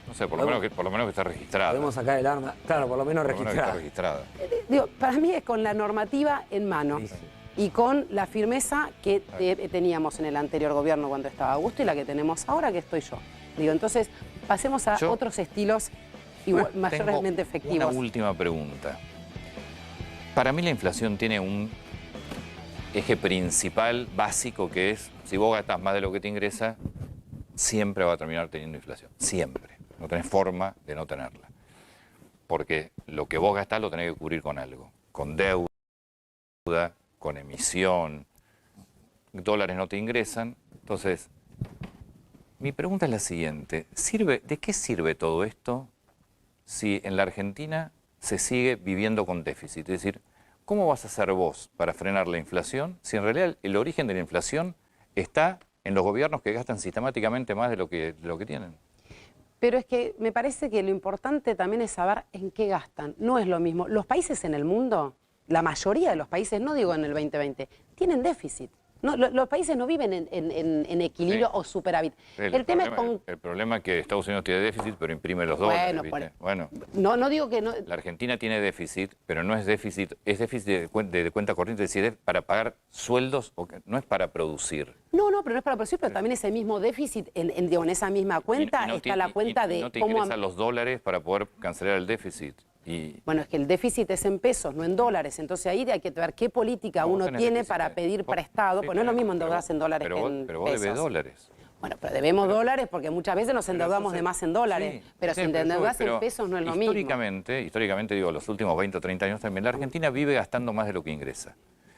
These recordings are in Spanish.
No sé, por lo menos que está registrada. Podemos sacar el arma, claro, por lo menos registrada. Digo, para mí es con la normativa en mano. Sí, sí. Y con la firmeza que teníamos en el anterior gobierno cuando estaba Augusto y la que tenemos ahora que estoy yo. Digo, entonces, pasemos a otros estilos igual, mayormente efectivos. Una última pregunta. Para mí la inflación tiene un eje principal, básico, que es, si vos gastás más de lo que te ingresa, siempre va a terminar teniendo inflación. Siempre. No tenés forma de no tenerla. Porque lo que vos gastás lo tenés que cubrir con algo. Con deuda, con emisión. Dólares no te ingresan. Entonces, mi pregunta es la siguiente. ¿De qué sirve todo esto si en la Argentina se sigue viviendo con déficit? Es decir, ¿cómo vas a hacer vos para frenar la inflación si en realidad el origen de la inflación está en los gobiernos que gastan sistemáticamente más de lo que tienen? Pero es que me parece que lo importante también es saber en qué gastan. No es lo mismo. Los países en el mundo, la mayoría de los países, no digo en el 2020, tienen déficit. No, los países no viven en equilibrio o superávit. El problema es que Estados Unidos tiene déficit, pero imprime los dólares. Bueno, no digo que no. La Argentina tiene déficit, pero no es déficit, es déficit de cuenta corriente, es decir, es para pagar sueldos, no es para producir. No, pero no es para producir, pero también ese mismo déficit, en esa misma cuenta, está la cuenta de no te ingresan los dólares para poder cancelar el déficit. Bueno, es que el déficit es en pesos, no en dólares. Entonces ahí hay que ver qué política uno tiene para pedir prestado. Pues no es lo mismo endeudarse en dólares que en Pero vos pesos. debes dólares. Bueno, pero debemos dólares porque muchas veces nos endeudamos de más en dólares. Pero si endeudarse en pesos no es lo mismo. Históricamente, digo, los últimos 20 o 30 años también, la Argentina vive gastando más de lo que ingresa.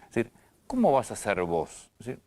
Es decir, ¿cómo vas a hacer vos? Es decir,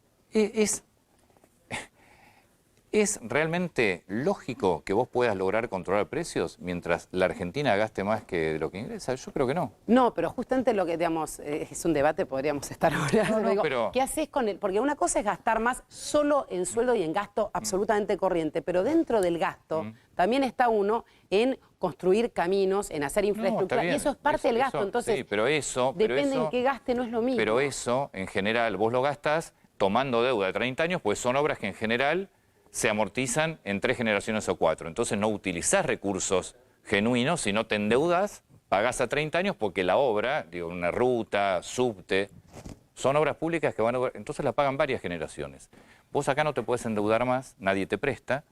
¿es realmente lógico que vos puedas lograr controlar precios mientras la Argentina gaste más que de lo que ingresa? Yo creo que no. No, pero justamente lo que, digamos, es un debate, podríamos estar hablando. Pero ¿qué haces con él? Porque una cosa es gastar más solo en sueldo y en gasto absolutamente corriente, pero dentro del gasto también está uno en construir caminos, en hacer infraestructura, y eso es parte del gasto. Entonces, sí, pero depende en qué gaste, no es lo mismo. Pero eso, en general, vos lo gastás tomando deuda de 30 años, pues son obras que en general se amortizan en 3 generaciones o 4. Entonces no utilizás recursos genuinos, sino te endeudas, pagás a 30 años porque la obra, digo, una ruta, subte, son obras públicas que van a... Entonces la pagan varias generaciones. Vos acá no te puedes endeudar más, nadie te presta,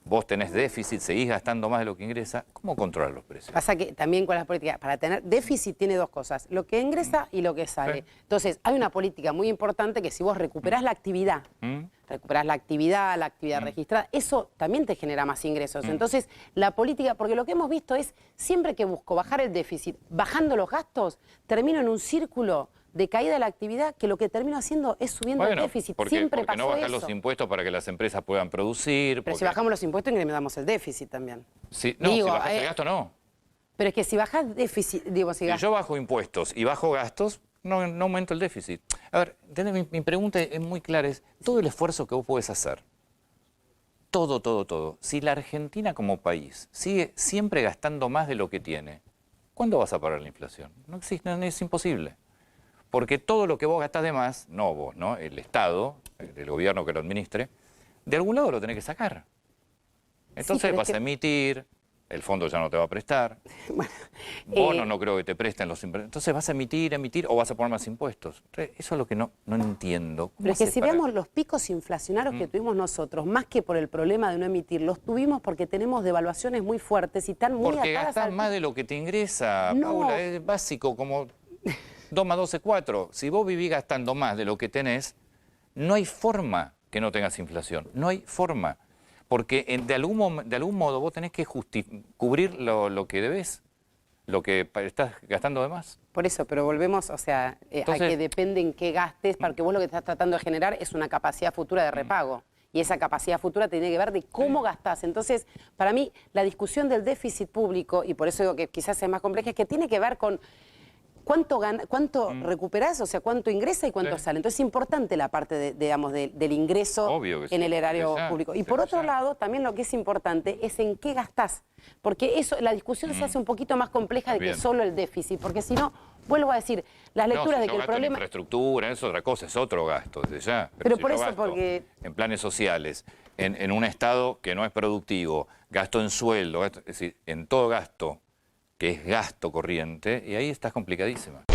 vos tenés déficit, seguís gastando más de lo que ingresa. ¿Cómo controlar los precios? Pasa que también con las políticas, para tener déficit tiene dos cosas, lo que ingresa y lo que sale. Sí. Entonces, hay una política muy importante que si vos recuperás la actividad, la actividad registrada, eso también te genera más ingresos. Entonces, la política, porque lo que hemos visto es, siempre que busco bajar el déficit, bajando los gastos, termino en un círculo de caída de la actividad que lo que termino haciendo es subiendo el déficit. Siempre pasó no bajar eso. los impuestos para que las empresas puedan producir. Pero si bajamos los impuestos incrementamos el déficit también. Si bajás el gasto no. Pero es que si bajás déficit, digo, si yo bajo impuestos y bajo gastos, no aumento el déficit. A ver, mi pregunta es muy clara, es todo el esfuerzo que vos podés hacer, todo. Si la Argentina como país sigue siempre gastando más de lo que tiene, ¿cuándo vas a parar la inflación? No existe, es imposible. Porque todo lo que vos gastás de más, no vos, ¿no? El Estado, el gobierno que lo administre, de algún lado lo tenés que sacar. Entonces vas a emitir, el fondo ya no te va a prestar, bonos no creo que te presten los impuestos. Entonces vas a emitir o vas a poner más impuestos. Entonces, eso es lo que no entiendo. Pero es que si vemos los picos inflacionarios que tuvimos nosotros, más que por el problema de no emitir, los tuvimos porque tenemos devaluaciones muy fuertes y están muy porque atadas gastás más de lo que te ingresa, Paula, es básico, como 2 más 2 es 4. Si vos vivís gastando más de lo que tenés, no hay forma que no tengas inflación. No hay forma. Porque de algún modo vos tenés que cubrir lo que debés, lo que estás gastando de más. Por eso, pero volvemos, o sea, a que depende en qué gastes, porque vos lo que estás tratando de generar es una capacidad futura de repago. Y esa capacidad futura tiene que ver de cómo gastás. Entonces, para mí, la discusión del déficit público, y por eso digo que quizás es más compleja, es que tiene que ver con cuánto recuperás, o sea, cuánto ingresa y cuánto sale. Entonces es importante la parte, digamos, del ingreso en el erario público. Y por otro lado, también lo que es importante es en qué gastás. Porque eso, la discusión se hace un poquito más compleja de que solo el déficit. Porque si no, vuelvo a decir, las lecturas de que el problema... En infraestructura, es otra cosa, es otro gasto desde ya. Pero si por yo eso, gasto porque... en planes sociales en un estado que no es productivo, gasto en sueldo, es decir, en todo gasto que es gasto corriente, y ahí estás complicadísima.